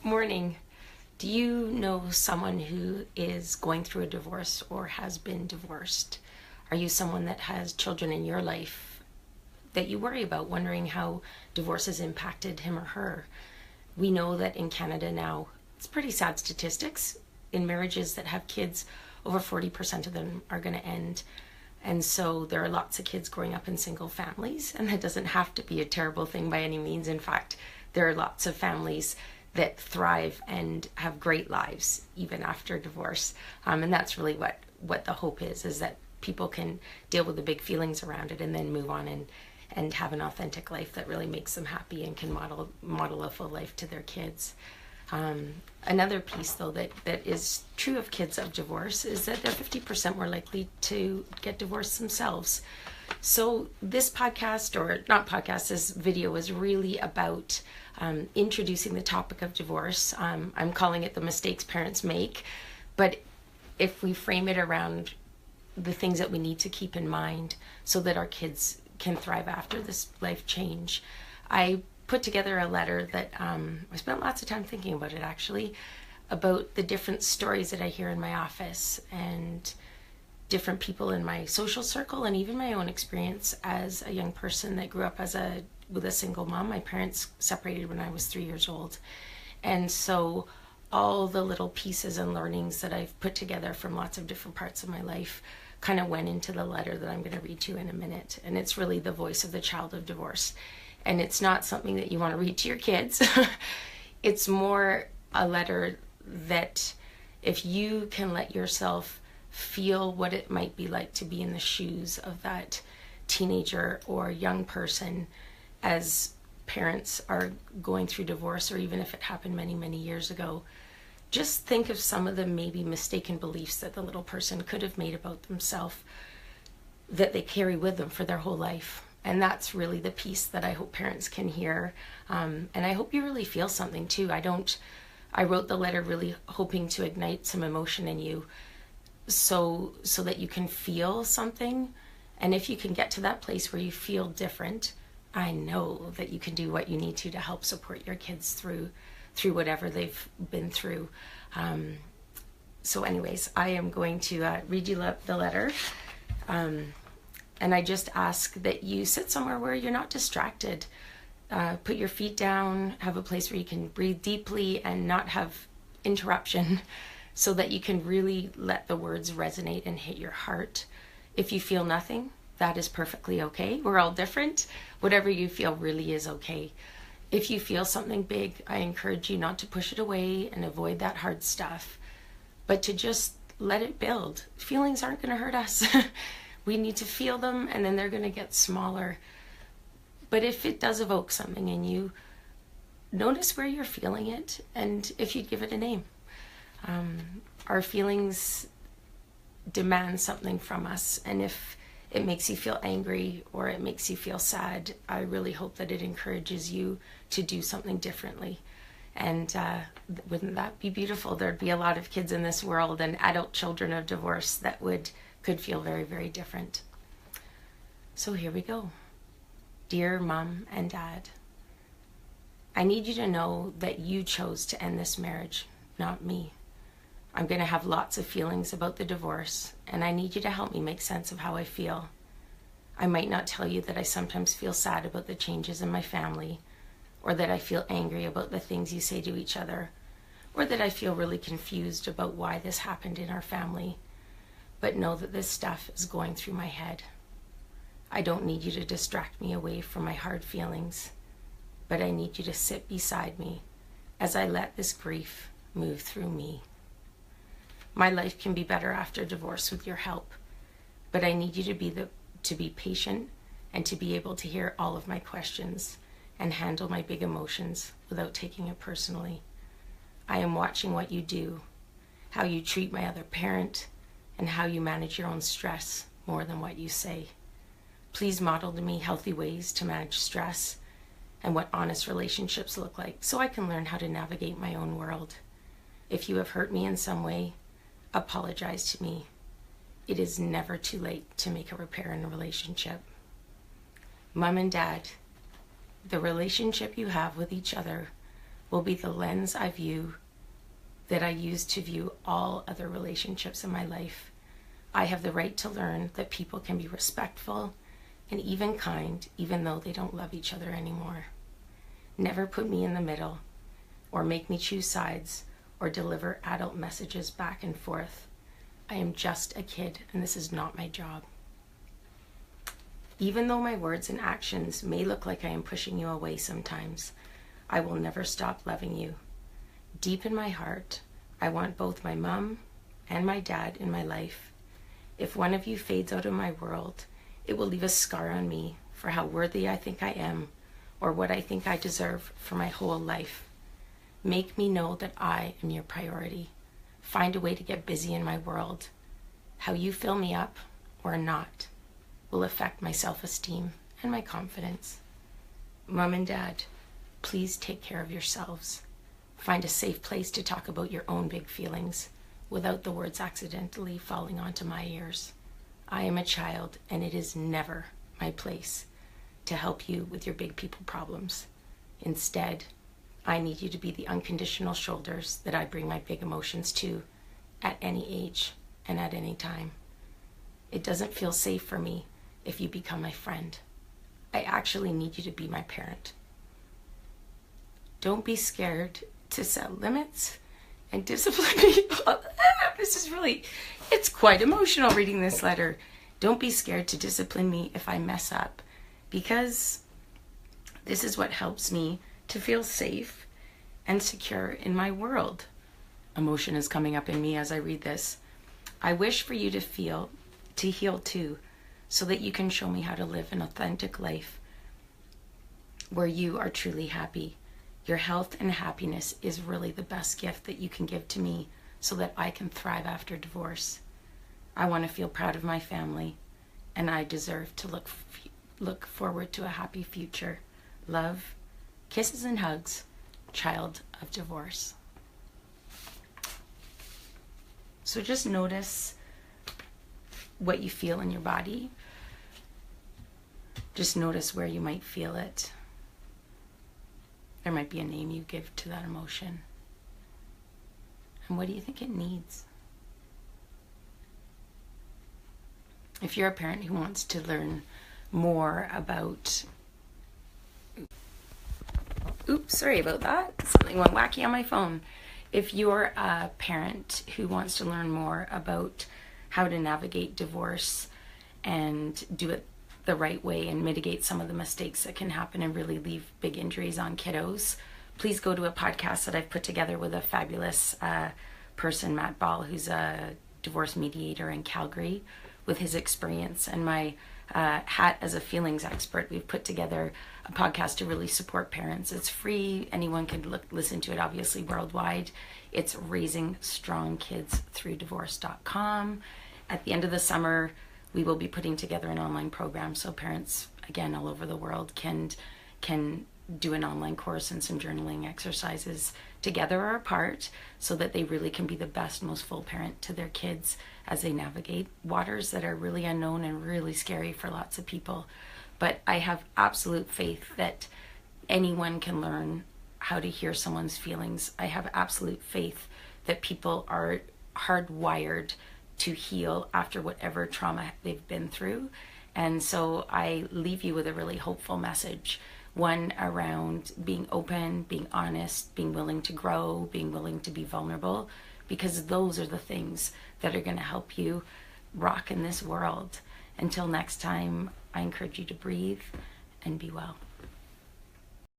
Morning. Do you know someone who is going through a divorce or has been divorced? Are you someone that has children in your life that you worry about, wondering how divorce has impacted him or her? We know that in Canada now, it's pretty sad statistics. In marriages that have kids, over 40% of them are going to end. And so there are lots of kids growing up in single families, and that doesn't have to be a terrible thing by any means. In fact, there are lots of families that thrive and have great lives even after divorce. And that's really what the hope is that people can deal with the big feelings around it and then move on and have an authentic life that really makes them happy and can model a full life to their kids. Another piece, though, that is true of kids of divorce is that they're 50% more likely to get divorced themselves. So this podcast, or not podcast, this video is really about introducing the topic of divorce. I'm calling it the mistakes parents make, but if we frame it around the things that we need to keep in mind so that our kids can thrive after this life change. I put together a letter that I spent lots of time thinking about it, actually, about the different stories that I hear in my office and different people in my social circle, and even my own experience as a young person that grew up with a single mom. My parents separated when I was 3 years old. And so all the little pieces and learnings that I've put together from lots of different parts of my life kind of went into the letter that I'm going to read to you in a minute. And it's really the voice of the child of divorce. And it's not something that you want to read to your kids. It's more a letter that if you can let yourself feel what it might be like to be in the shoes of that teenager or young person as parents are going through divorce, or even if it happened many, many years ago, just think of some of the maybe mistaken beliefs that the little person could have made about themselves that they carry with them for their whole life. And that's really the piece that I hope parents can hear. And I hope you really feel something too. I wrote the letter really hoping to ignite some emotion in you so that you can feel something. And if you can get to that place where you feel different, I know that you can do what you need to help support your kids through whatever they've been through. So anyways, I am going to read you the letter. And I just ask that you sit somewhere where you're not distracted. Put your feet down, have a place where you can breathe deeply and not have interruption, so that you can really let the words resonate and hit your heart. If you feel nothing, that is perfectly okay. We're all different. Whatever you feel really is okay. If you feel something big, I encourage you not to push it away and avoid that hard stuff, but to just let it build. Feelings aren't going to hurt us. We need to feel them, and then they're going to get smaller. But if it does evoke something in you, notice where you're feeling it, and if you give it a name. Our feelings demand something from us, and if it makes you feel angry or it makes you feel sad, I really hope that it encourages you to do something differently. And wouldn't that be beautiful? There'd be a lot of kids in this world and adult children of divorce that could feel very, very different. So here we go. Dear Mom and Dad, I need you to know that you chose to end this marriage, not me. I'm going to have lots of feelings about the divorce, and I need you to help me make sense of how I feel. I might not tell you that I sometimes feel sad about the changes in my family, or that I feel angry about the things you say to each other, or that I feel really confused about why this happened in our family. But know that this stuff is going through my head. I don't need you to distract me away from my hard feelings, but I need you to sit beside me as I let this grief move through me. My life can be better after divorce with your help, but I need you to be patient and to be able to hear all of my questions and handle my big emotions without taking it personally. I am watching what you do, how you treat my other parent, and how you manage your own stress more than what you say. Please model to me healthy ways to manage stress and what honest relationships look like, so I can learn how to navigate my own world. If you have hurt me in some way, apologize to me. It is never too late to make a repair in a relationship. Mom and Dad, the relationship you have with each other will be the lens that I use to view all other relationships in my life. I have the right to learn that people can be respectful and even kind, even though they don't love each other anymore. Never put me in the middle, or make me choose sides, or deliver adult messages back and forth. I am just a kid, and this is not my job. Even though my words and actions may look like I am pushing you away sometimes, I will never stop loving you. Deep in my heart, I want both my mom and my dad in my life. If one of you fades out of my world, it will leave a scar on me for how worthy I think I am, or what I think I deserve for my whole life. Make me know that I am your priority. Find a way to get busy in my world. How you fill me up or not will affect my self-esteem and my confidence. Mom and Dad, please take care of yourselves. Find a safe place to talk about your own big feelings without the words accidentally falling onto my ears. I am a child, and it is never my place to help you with your big people problems. Instead, I need you to be the unconditional shoulders that I bring my big emotions to at any age and at any time. It doesn't feel safe for me if you become my friend. I actually need you to be my parent. Don't be scared to set limits and discipline people. It's quite emotional reading this letter. Don't be scared to discipline me if I mess up, because this is what helps me to feel safe and secure in my world. Emotion is coming up in me as I read this. I wish for you to heal too, so that you can show me how to live an authentic life where you are truly happy. Your health and happiness is really the best gift that you can give to me so that I can thrive after divorce. I want to feel proud of my family, and I deserve to look forward to a happy future. Love, kisses and hugs, child of divorce. So just notice what you feel in your body. Just notice where you might feel it. There might be a name you give to that emotion. And what do you think it needs? If you're a parent who wants to learn more about... Oops, sorry about that. Something went wacky on my phone. If you're a parent who wants to learn more about how to navigate divorce and do it the right way and mitigate some of the mistakes that can happen and really leave big injuries on kiddos, please go to a podcast that I've put together with a fabulous person, Matt Ball, who's a divorce mediator in Calgary, with his experience and my hat as a feelings expert. We've put together a podcast to really support parents. It's free. Anyone can listen to it, obviously, worldwide. It's raisingstrongkidsthroughdivorce.com. At the end of the summer, we will be putting together an online program so parents, again, all over the world can do an online course and some journaling exercises together or apart, so that they really can be the best, most full parent to their kids as they navigate waters that are really unknown and really scary for lots of people. But I have absolute faith that anyone can learn how to hear someone's feelings. I have absolute faith that people are hardwired to heal after whatever trauma they've been through. And so I leave you with a really hopeful message. One around being open, being honest, being willing to grow, being willing to be vulnerable, because those are the things that are going to help you rock in this world. Until next time, I encourage you to breathe and be well.